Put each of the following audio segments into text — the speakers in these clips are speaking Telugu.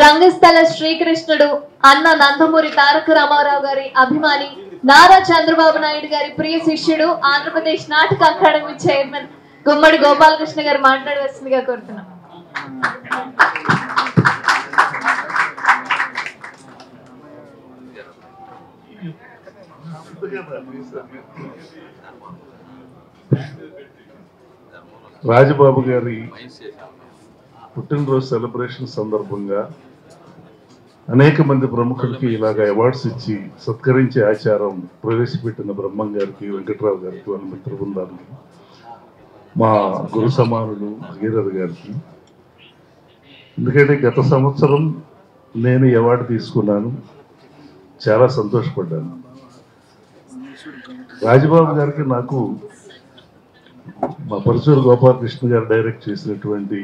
రంగస్థల శ్రీకృష్ణుడు అన్న నందమూరి తారక రామారావు గారి అభిమాని నారా చంద్రబాబు నాయుడు గారి ప్రియ శిష్యుడు ఆంధ్రప్రదేశ్ నాటక అకాడమీ చైర్మన్ గుమ్మడి గోపాలకృష్ణ గారు మాట్లాడవలసిందిగా కోరుతున్నాం. రాజబాబు గారి పుట్టినరోజు సెలబ్రేషన్ సందర్భంగా అనేక మంది ప్రముఖులకి ఇలాగ అవార్డ్స్ ఇచ్చి సత్కరించే ఆచారం ప్రవేశపెట్టిన బ్రహ్మం గారికి, వెంకట్రావు గారికి, వాళ్ళ మిత్ర బృందానికి, మా గురు సమానులు భగీరథ గారికి. ఎందుకంటే గత సంవత్సరం నేను అవార్డు తీసుకున్నాను, చాలా సంతోషపడ్డాను. రాజబాబు గారికి నాకు మా పరశూరు గోపాలకృష్ణ గారు డైరెక్ట్ చేసినటువంటి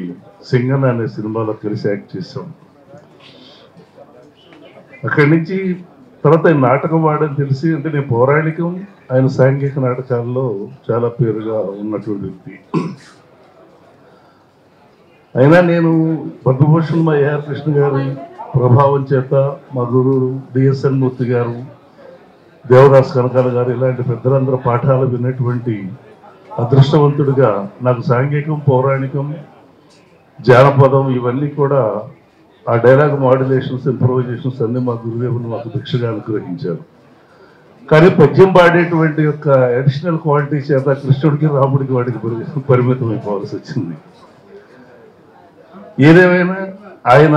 సింగన అనే సినిమాలో కలిసి యాక్ట్ చేశాం. అక్కడి నుంచి తర్వాత ఆయన నాటకం వాడని తెలిసి, అంటే నేను పౌరాణికం, ఆయన సాంఘిక నాటకాల్లో చాలా పేరుగా ఉన్నటువంటి వ్యక్తి. అయినా నేను పద్మభూషణ్ మా ఏఆర్ కృష్ణ గారి ప్రభావం చేత, మా గురువు డిఎస్ఎన్ మూర్తి గారు, దేవదాస్ కనకాల గారు ఇలాంటి పెద్దలందరూ పాఠాలు విన్నటువంటి అదృష్టవంతుడిగా నాకు సాంఘికం, పౌరాణికం, జానపదం ఇవన్నీ కూడా ఆ డైలాగ్ మాడ్యులేషన్స్, ఇంప్రొవైజేషన్స్ అన్నీ మా గురుదేవులు మాకు భిక్షగా అనుగ్రహించారు. కానీ పద్యం పాడేటువంటి యొక్క అడిషనల్ క్వాలిటీ చేత కృష్ణుడికి, రాముడికి, వాడికి పరిమితం అయిపోవాల్సి వచ్చింది. ఏదేమైనా ఆయన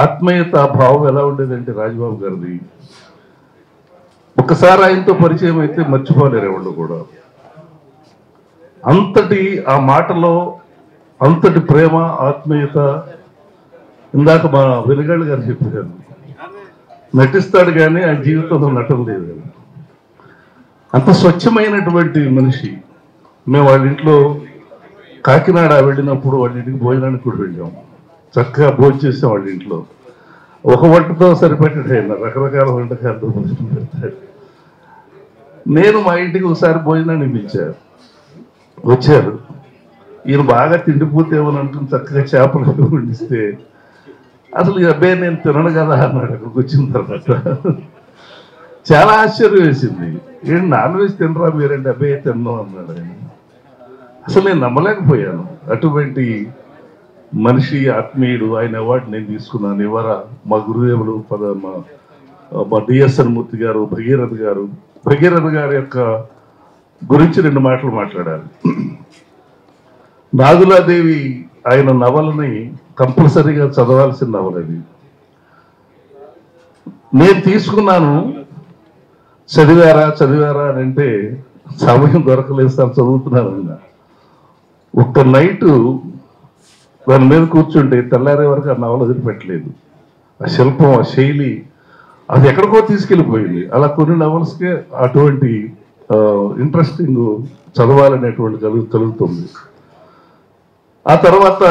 ఆత్మీయత భావం ఎలా ఉండేదంటే రాజబాబు గారిది, ఒకసారి ఆయనతో పరిచయం అయితే మర్చిపోలేరు ఎవరు కూడా. అంతటి ఆ మాటలో అంతటి ప్రేమ, ఆత్మీయత. ఇందాక మా వెలుగాళ్ళు గారు చెప్పారు, నటిస్తాడు కానీ ఆయన జీవితంలో నటన లేదు. అంత స్వచ్ఛమైనటువంటి మనిషి. మేము వాళ్ళ ఇంట్లో కాకినాడ వెళ్ళినప్పుడు వాళ్ళ ఇంటికి భోజనానికి కూడా వెళ్ళాం. చక్కగా భోజనం చేసాం వాళ్ళ ఇంట్లో. ఒక వంటతో సరిపెట్టాడు ఆయన, రకరకాల వంటకాలతో భోజనం పెడతాడు. నేను మా ఇంటికి ఒకసారి భోజనాన్ని పిలిచారు, వచ్చారు. ఈయన బాగా తిండిపోతేమని అనుకుని చక్కగా చేపలు వండిస్తే, అసలు అబ్బాయి నేను తినను కదా అన్నాడు. అక్కడికి వచ్చిన తర్వాత చాలా ఆశ్చర్యం వేసింది. ఏంటి నాన్ వెజ్ తినరా మీరంటే? అబ్బాయి తిన్నాం అన్నాడు ఆయన. అసలు నేను నమ్మలేకపోయాను. అటువంటి మనిషి, ఆత్మీయుడు. ఆయన అవార్డు నేను తీసుకున్నాను. ఇవర మా గురుదేవులు మా డిఎస్ఎన్ మూర్తి గారు, భగీరథ గారి యొక్క గురించి 2 మాటలు మాట్లాడాలి. నాగులాదేవి ఆయన నవలని కంపల్సరీగా చదవాల్సిన నవల అది. నేను తీసుకున్నాను. చదివారా అని అంటే సమయం దొరకలేదు సార్, చదువుతున్నాను అన్న. ఒక్క నైటు దాని మీద కూర్చుంటే తెల్లారే వరకు ఆ నవల వదిలిపెట్టలేదు. ఆ శిల్పం, ఆ శైలి అది ఎక్కడికో తీసుకెళ్ళిపోయింది. అలా కొన్ని నవల్స్కే అటువంటి ఇంట్రెస్టింగ్ చదవాలనేటువంటి కలుగుతుంది. ఆ తర్వాత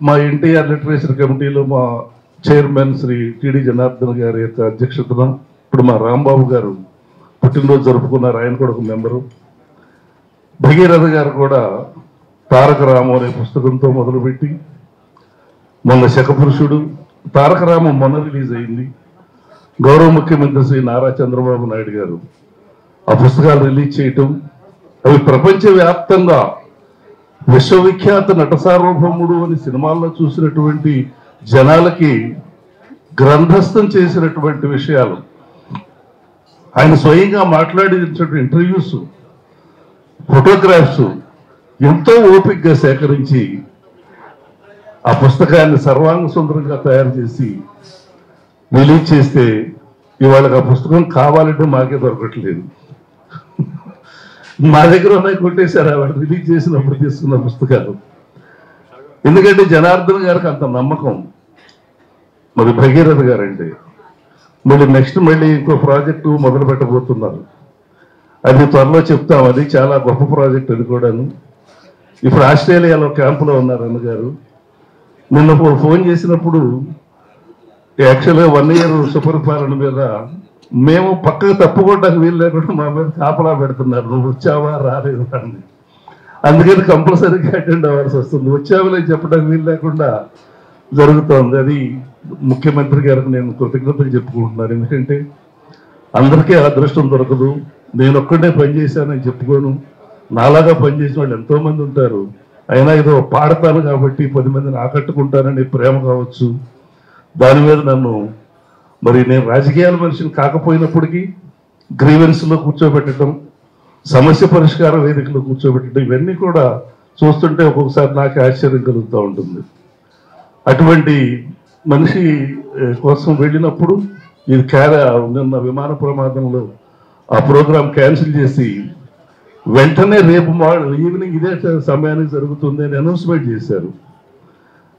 మా ఎన్టీఆర్ లిటరేచర్ కమిటీలో మా చైర్మన్ శ్రీ టిడి జనార్దన్ గారి యొక్క అధ్యక్షతన ఇప్పుడు మా రాంబాబు గారు పుట్టినరోజు జరుపుకున్నారు. ఆయన కూడా ఒక మెంబరు. భగీరథ గారు కూడా తారక రాము అనే పుస్తకంతో మొదలుపెట్టి మొన్న శకపురుషుడు, తారక రాము మొన్న రిలీజ్ అయింది. గౌరవ ముఖ్యమంత్రి శ్రీ నారా చంద్రబాబు నాయుడు గారు ఆ పుస్తకాలు రిలీజ్ చేయటం, అవి ప్రపంచవ్యాప్తంగా విశ్వవిఖ్యాత నట సార్వభౌముడు అని సినిమాల్లో చూసినటువంటి జనాలకి గ్రంథస్థం చేసినటువంటి విషయాలు, ఆయన స్వయంగా మాట్లాడినటువంటి ఇంటర్వ్యూస్, ఫోటోగ్రాఫ్స్ ఎంతో ఓపికగా సేకరించి ఆ పుస్తకాన్ని సర్వాంగ సుందరంగా తయారు చేసి రిలీజ్ చేస్తే ఇవాళ ఆ పుస్తకం కావాలంటే మాకే దొరకట్లేదు. మా దగ్గర ఉన్నాయి, కొట్టేశారు వాళ్ళు రిలీజ్ చేసినప్పుడు తీసుకున్న పుస్తకాలు. ఎందుకంటే జనార్దన్ గారికి అంత నమ్మకం మరి భగీరథ గారు అంటే. మళ్ళీ ఇంకో ప్రాజెక్టు మొదలు పెట్టబోతున్నారు. అది త్వరలో చెప్తాం. అది చాలా గొప్ప ప్రాజెక్ట్. అది కూడాను ఇప్పుడు ఆస్ట్రేలియాలో క్యాంపులో ఉన్నారు అన్నగారు. నిన్న ఫోన్ చేసినప్పుడు యాక్చువల్గా 1 year సుపరిపాలన మీద మేము పక్కకు తప్పుకోవడానికి వీలు లేకుండా మా మీద కాపలా పెడుతున్నారు. నువ్వు వచ్చావా రాలేదు అని. అందుకని కంపల్సరీగా అటెండ్ అవ్వాల్సి వస్తుంది. వచ్చావులే చెప్పడానికి వీలు లేకుండా జరుగుతోంది. అది ముఖ్యమంత్రి గారికి నేను కృతజ్ఞతలు చెప్పుకుంటున్నాను. ఎందుకంటే అందరికీ అదృష్టం దొరకదు. నేను ఒక్కడే పనిచేశానని చెప్పుకోను. నాలాగా పనిచేసిన వాళ్ళు ఎంతోమంది ఉంటారు. అయినా ఏదో పాడతాను కాబట్టి 10 మందిని ఆకట్టుకుంటానని ప్రేమ కావచ్చు, దాని మీద నన్ను మరి నేను రాజకీయాల మనిషిని కాకపోయినప్పటికీ గ్రీవెన్స్లో కూర్చోబెట్టడం, సమస్య పరిష్కార వేదికలో కూర్చోబెట్టడం, ఇవన్నీ కూడా చూస్తుంటే ఒక్కొక్కసారి నాకు ఆశ్చర్యం కలుగుతూ ఉంటుంది. అటువంటి మనిషి కోసం వెళ్ళినప్పుడు ఇది నిన్న విమాన ప్రమాదంలో ఆ ప్రోగ్రాం క్యాన్సిల్ చేసి వెంటనే రేపు ఈవినింగ్ ఇదే సమయానికి జరుగుతుంది అని అనౌన్స్మెంట్ చేశారు.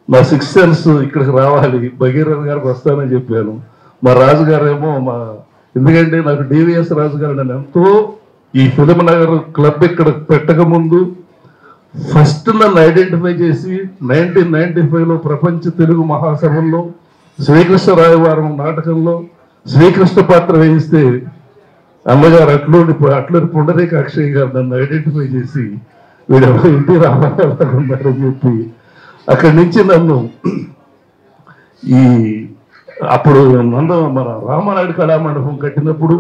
నా 6 సెన్స్ ఇక్కడికి రావాలి, భగీరథ గారికి వస్తానని చెప్పాను. మా రాజుగారేమో ఎందుకంటే నాకు డివిఎస్ రాజు గారు నన్ను ఎంతో ఈ ఫిలిం నగర్ క్లబ్ ఇక్కడ పెట్టక ముందు ఫస్ట్ నన్ను ఐడెంటిఫై చేసి 1995లో ప్రపంచ తెలుగు మహాసభల్లో శ్రీకృష్ణ రాయవారం నాటకంలో శ్రీకృష్ణ పాత్ర వేయిస్తే అమ్మగారు అట్లూరి పుండరీక అక్షయ్ గారు నన్ను ఐడెంటిఫై చేసి వీడు ఇంటి రామారావు ఉన్నారని చెప్పి అక్కడి నుంచి నన్ను అప్పుడు మన రామానాయుడు కళామండపం కట్టినప్పుడు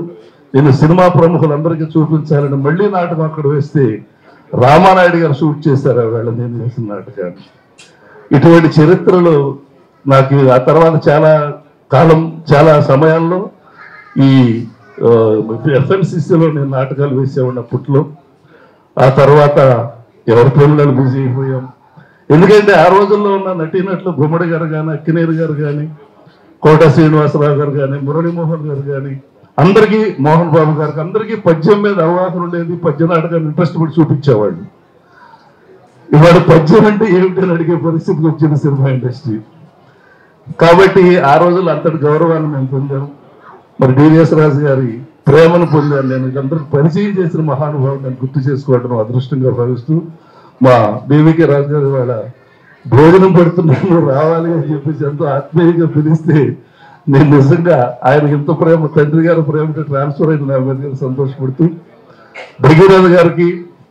నేను సినిమా ప్రముఖులందరికీ చూపించాలని మళ్ళీ నాటకం అక్కడ వేస్తే రామానాయుడు గారు షూట్ చేశారు ఆవేళ నేను వేసిన నాటకాన్ని. ఇటువంటి చరిత్రలో నాకు ఆ తర్వాత చాలా కాలం చాలా సమయాల్లో ఈ ఎఫ్ఎంసిసిలో నేను నాటకాలు వేసేవాడిని అప్పట్లో. ఆ తర్వాత ఎవరి పిల్లలు బిజీ అయిపోయాం. ఎందుకంటే ఆ రోజుల్లో ఉన్న నటీనట్లు గుమ్మడి గారు కానీ, అక్కినేరు గారు కానీ, కోట శ్రీనివాసరావు గారు కానీ, మురళీమోహన్ గారు కానీ, అందరికీ మోహన్ బాబు గారికి అందరికీ పద్యం మీద అవగాహన ఉండేది. పద్య నాటకాన్ని ఇంట్రెస్ట్ పడి చూపించేవాళ్ళు. ఇవాళ పద్యం అంటే ఏమిటని అడిగే పరిస్థితికి వచ్చింది సినిమా ఇండస్ట్రీ. కాబట్టి ఆ రోజుల్లో అంతటి గౌరవాన్ని మేము పొందాము. మరి డివిఎస్ రాజు గారి ప్రేమను పొందాను. నేను ఇదందరికి పరిచయం చేసిన మహానుభావుని నేను గుర్తు చేసుకోవడం అదృష్టంగా భావిస్తూ మా డివికే రాజు గారు వాళ్ళ భోజనం పెడుతున్నాను రావాలి అని చెప్పేసి ఎంతో ఆత్మీయంగా పిలిస్తే నేను నిజంగా ఆయనకి ఎంతో ప్రేమ, తండ్రి గారి ప్రేమకి ట్రాన్స్ఫర్ అయింది నా మీద సంతోషపడుతూ భగీరథ గారికి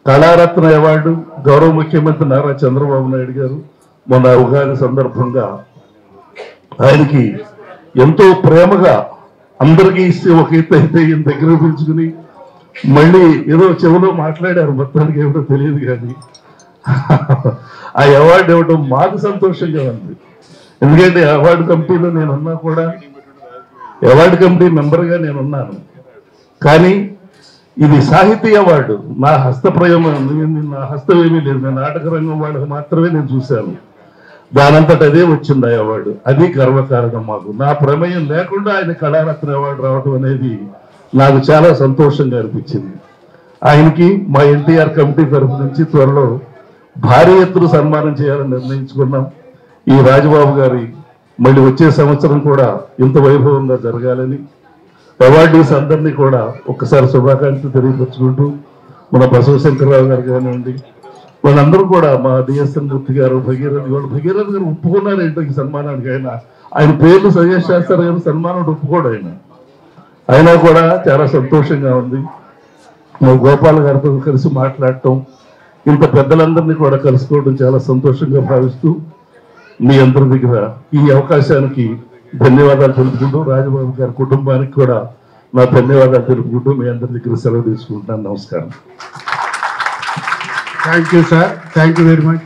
కళారత్న అవార్డు గౌరవ ముఖ్యమంత్రి నారా చంద్రబాబు నాయుడు గారు మొన్న ఉగాది సందర్భంగా ఆయనకి ఎంతో ప్రేమగా అందరికీ ఇస్తే ఒక ఎత్తు అయితే ఈయన దగ్గర పిలుచుకుని మళ్ళీ ఏదో చెవిలో మాట్లాడారు, మొత్తానికి ఏమిటో తెలియదు కానీ ఆ అవార్డు ఇవ్వడం మాకు సంతోషంగా ఉంది. ఎందుకంటే అవార్డు కమిటీలో నేనున్నా కూడా, అవార్డు కమిటీ మెంబర్గా నేనున్నాను. కానీ ఇది సాహితీ అవార్డు నా నా హస్తం ఏమీ లేదు. నేను నాటక రంగం వాళ్ళకి మాత్రమే నేను చూశాను. దానంతట అదే వచ్చింది ఆ అవార్డు. అది గర్వకారణం మాకు. నా ప్రమేయం లేకుండా ఆయన కళారత్న అవార్డు రావడం అనేది నాకు చాలా సంతోషంగా అనిపించింది. ఆయనకి మా ఎన్టీఆర్ కమిటీ తరఫు నుంచి త్వరలో భారీ ఎత్తున సన్మానం చేయాలని నిర్ణయించుకున్నాం. ఈ రాజబాబు గారి మళ్ళీ వచ్చే సంవత్సరం కూడా ఇంత వైభవంగా జరగాలని అవార్డీస్ అందరినీ కూడా ఒక్కసారి శుభాకాంక్షలు తెలియపరుచుకుంటూ మన బసవశంకరరావు గారు కానివ్వండి, వాళ్ళందరూ కూడా మా డిఎస్ఎన్ మూర్తి గారు, భగీరథ గారు ఒప్పుకున్నారు ఏంటో ఈ సన్మానానికి. ఆయన పేర్లు సజెస్ట్ చేస్తారు కానీ సన్మానం ఒప్పుకోడు ఆయన. అయినా కూడా చాలా సంతోషంగా ఉంది. మా గోపాల్ గారితో కలిసి మాట్లాడటం, ఇంత పెద్దలందరినీ కూడా కలుసుకోవడం చాలా సంతోషంగా భావిస్తూ మీ అందరి దగ్గర ఈ అవకాశానికి ధన్యవాదాలు తెలుపుకుంటూ రాజబాబు గారి కుటుంబానికి కూడా నా ధన్యవాదాలు తెలుపుకుంటూ మీ అందరి దగ్గర సెలవు తీసుకుంటున్నాను. నమస్కారం. Thank you sir, thank you very much.